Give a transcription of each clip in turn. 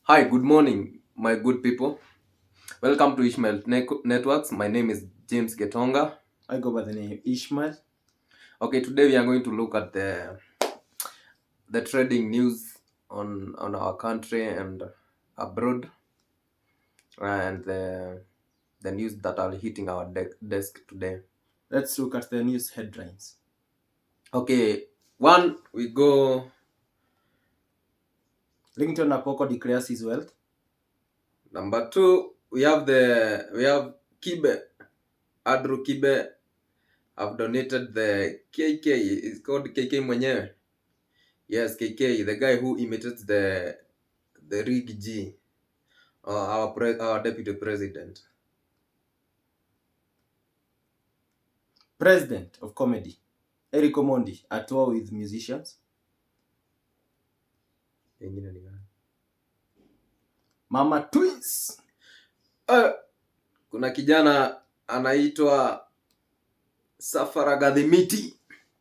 Hi, good morning, my good people. Welcome to Ishmael Networks. My name is James Getonga. I go by the name Ishmael. Okay, today we are going to look at the trading news on our country and abroad, and the news that are hitting our desk today. Let's look at the news headlines. Okay, one, we go. Ringtone Apoko declares his wealth. Number two, we have Kibe. Andrew Kibe have donated the KK. It's called KK mwenyewe. Yes, KK, the guy who imitates the Rig G, our deputy president. President of comedy, Erick OMONDI, at war with musicians. Mama Twins. Kuna kijana anaitwa Safaragadhimiti.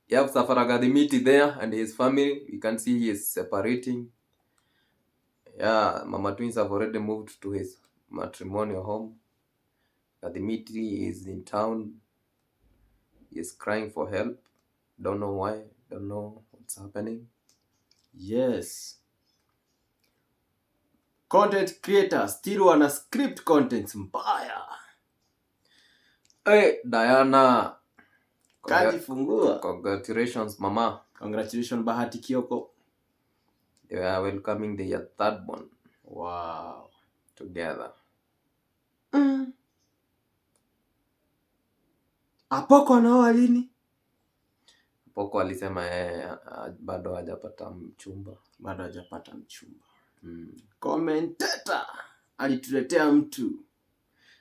You have Safaragadhimiti there and his family. You can see he is separating. Yeah, Mama Twins have already moved to his matrimonial home. Gadhimiti is in town. He is crying for help. Don't know why. Don't know what's happening. Yes. Content creators still wana script contents mbaya. Hey, Diana. Kajifungua. Congratulations, Mama. Congratulations, Bahati Kioko. They are welcoming their third one. Wow. Together. Apoko anaoa lini? Apoko alisema bado hajapata mchumba. Bado hajapata mchumba. Commentator alituletea mtu.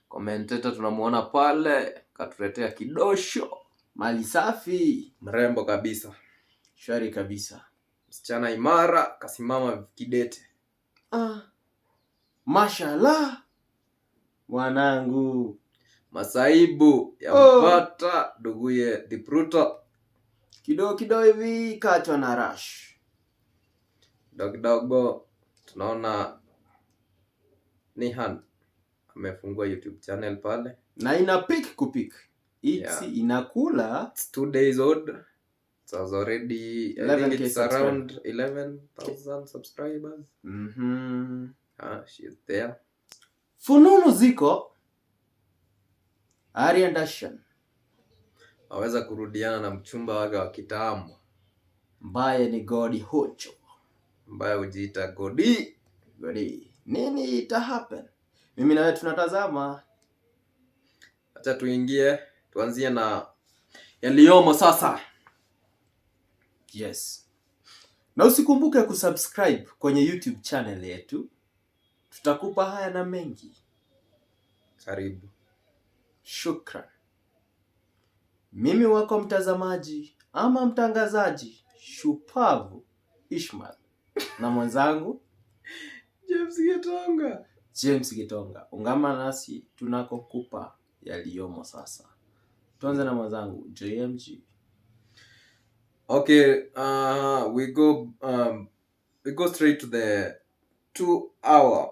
Commentator tunamuona pale, katuletea kidosho. Mali safi. Mrembo kabisa. Shwari kabisa. Msichana imara, kasimama kidete. Mashallah. Mwanangu. Masaibu ya mpata nduguye Dipruto. Kidogo hivi kachwa na rush. Kidogo tunaona Nihan amefungua YouTube channel pale. Na ina pick kupik. Inakula. It's 2 days old. It was already 11K, I think it's around 11,000 subscribers. She's there. Fununu ziko. Ariandashan aweza kurudiana na mchumba wake wa kitambo. Mbaye ni Godi Hocho. Mbaye hujiita Godi. Nini ita happen? Mimi na wewe tunatazama. Acha tuanzie na yaliyomo sasa. Yes. Na usikumbuke kusubscribe kwenye YouTube channel yetu. Tutakupa haya na mengi. Karibu. Shukran. Mimi wako mtazamaji ama mtangazaji shupavu Ishmael na mwenzangu James Getonga. Ungama nasi tunakokupa yaliyomo sasa. Tuanze na mwenzangu JMG. Okay, we go straight to the 2-hour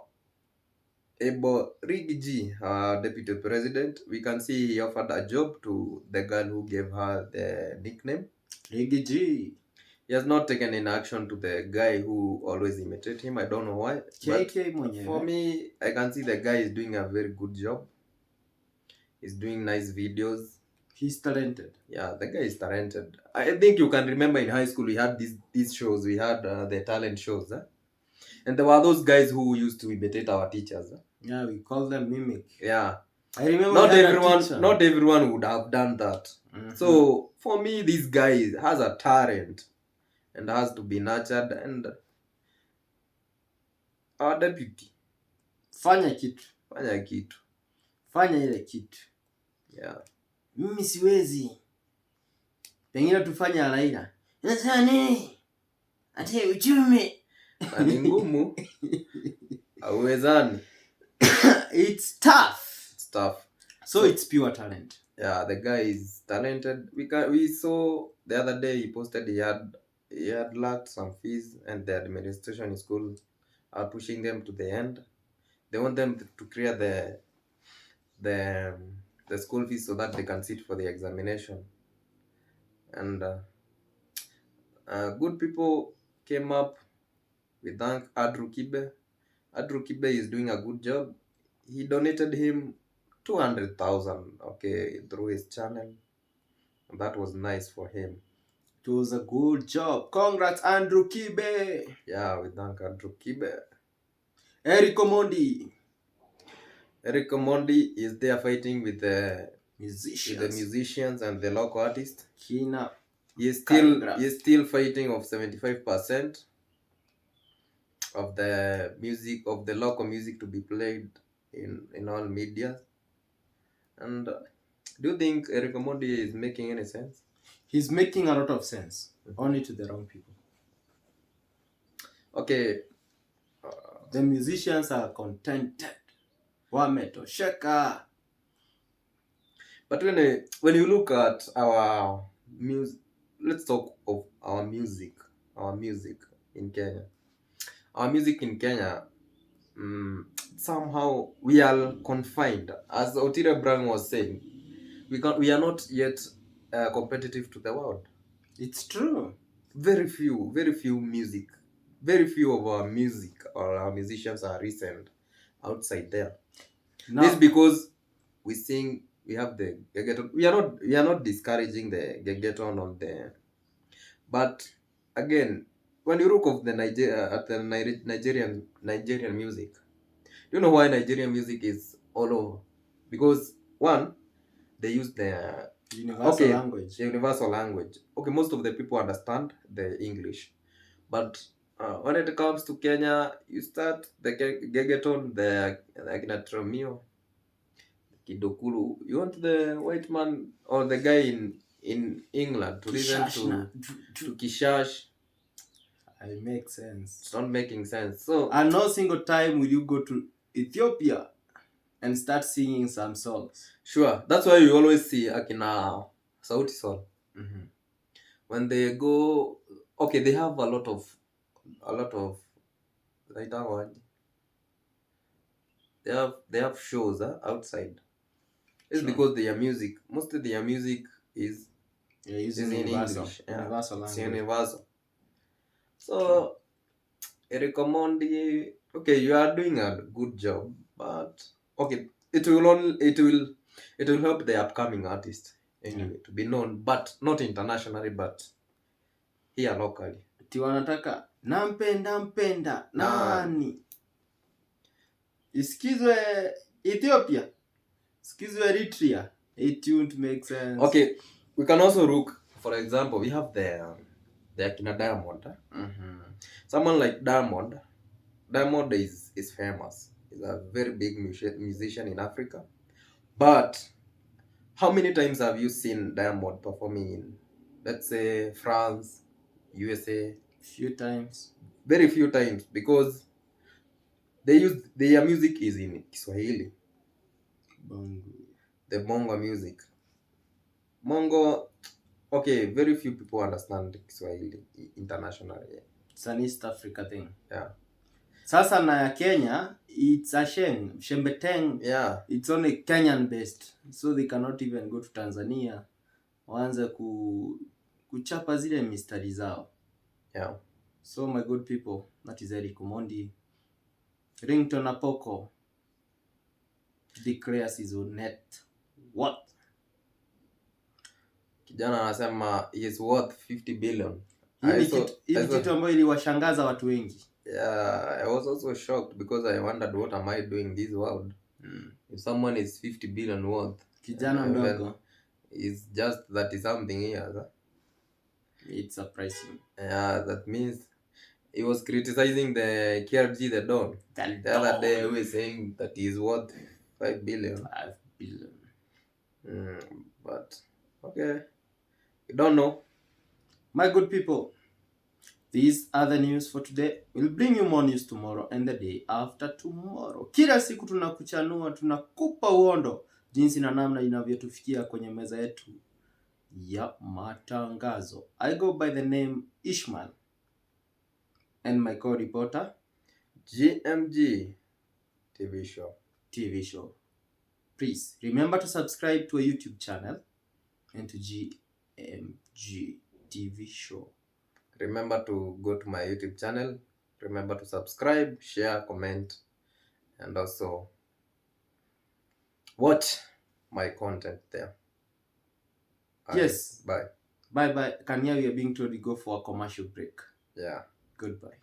Rig G, deputy president. We can see he offered a job to the girl who gave her the nickname Rig G. He has not taken in action to the guy who always imitated him. I don't know why. KK but for me, I can see the guy is doing a very good job. He's doing nice videos. He's talented. Yeah, the guy is talented. I think you can remember in high school we had these shows. We had the talent shows. And there were those guys who used to imitate our teachers. Yeah, we call them mimic. Yeah. I remember not everyone would have done that. So for me, this guy has a talent and has to be nurtured. And our deputy, fanya kitu. Fanya ile kitu. Yeah. Mimi siwezi. Pengine tufanye Alaina. Unasema nini? Ati uchumi. Ni ngumu. Hauwezani. It's tough. So it's pure talent. Yeah, the guy is talented. We saw the other day he posted he had lacked some fees and the administration in school are pushing them to the end. They want them to clear the the school fees so that they can sit for the examination. And good people came up. We thank Andrew Kibe. Andrew Kibe is doing a good job. He donated him 200,000, okay, through his channel. And that was nice for him. It was a good job. Congrats, Andrew Kibe. Yeah, we thank Andrew Kibe. Erick OMONDI. Erick OMONDI is there fighting with the musicians and the local artists. Kina. He is still fighting of 75% of the music, of the local music, to be played in all media. And do you think Erick OMONDI is making any sense? He's making a lot of sense, only to the wrong people. Okay. The musicians are contented. Wametosheka. But when you look at our music, let's talk of our music. Our music in Kenya. Our music in Kenya, somehow we are confined. As Otile Brown was saying, we are not yet competitive to the world. It's true. Very few music. Very few of our music or our musicians are recent outside there. No. This is because we sing. We have the reggaeton. We are not discouraging the reggaeton on the. But again, when you look of the Nigerian music, you know why Nigerian music is all over? Because one, they use the universal language. Okay, most of the people understand the English, but when it comes to Kenya, you start the reggaeton, the Tromio, Kidokulu. You want the white man or the guy in England to listen to Kishash. It makes sense. It's not making sense. So, and no single time will you go to Ethiopia and start singing some songs. Sure, that's why you always see Akina Sauti Sol. When they go, okay, they have a lot of they have shows outside. It's because their music, most of their music is in English. Universal language. It's universal. So Erick OMONDI, okay, you are doing a good job, but okay, it will help the upcoming artist anyway to be known, but not internationally, but here locally. Wanataka nampenda nani isikizwe Ethiopia, isikizwe Eritrea. It won't make sense. Okay, we can also look, for example, we have the Akina Diamond. Someone like Diamond is famous. He's a very big musician in Africa. But how many times have you seen Diamond performing in, let's say, France, USA? Few times. Very few times, because their music is in Kiswahili. The Bongo music. Mongo, okay, very few people understand Kiswahili internationally. It's an East Africa thing. Yeah. Sasa na ya Kenya, it's a shame. Shembeteng, yeah. It's only Kenyan based. So they cannot even go to Tanzania. Waanze kuchapa zile mistari zao. Yeah. So my good people, that is Erick OMONDI. Ringtone Apoko declares his own net worth. Kijana anasema he is worth 50 billion. Hii kitu ambayo iliwashangaza watu wengi. Yeah, I was also shocked because I wondered what am I doing this world. If someone is 50 billion worth, kijana mdogo is just 30 something years. It's surprising. Yeah, that means he was criticizing the KRG, the Don. The other day he was saying that he is worth 5 billion. 5 billion. But okay, you don't know. My good people, these are the news for today. We'll bring you more news tomorrow and the day after tomorrow. Kila siku tunakuchanua, tunakupa uondo jinsi na namna inavyotufikia kwenye meza yetu ya matangazo. I go by the name Ishmael and my co-reporter GMG TV show. Please remember to subscribe to our YouTube channel and to GMG TV show. Remember to go to my YouTube channel. Remember to subscribe, share, comment, and also watch my content there. Yes. Bye. Bye. Kanya, we are being told we go for a commercial break. Yeah. Goodbye.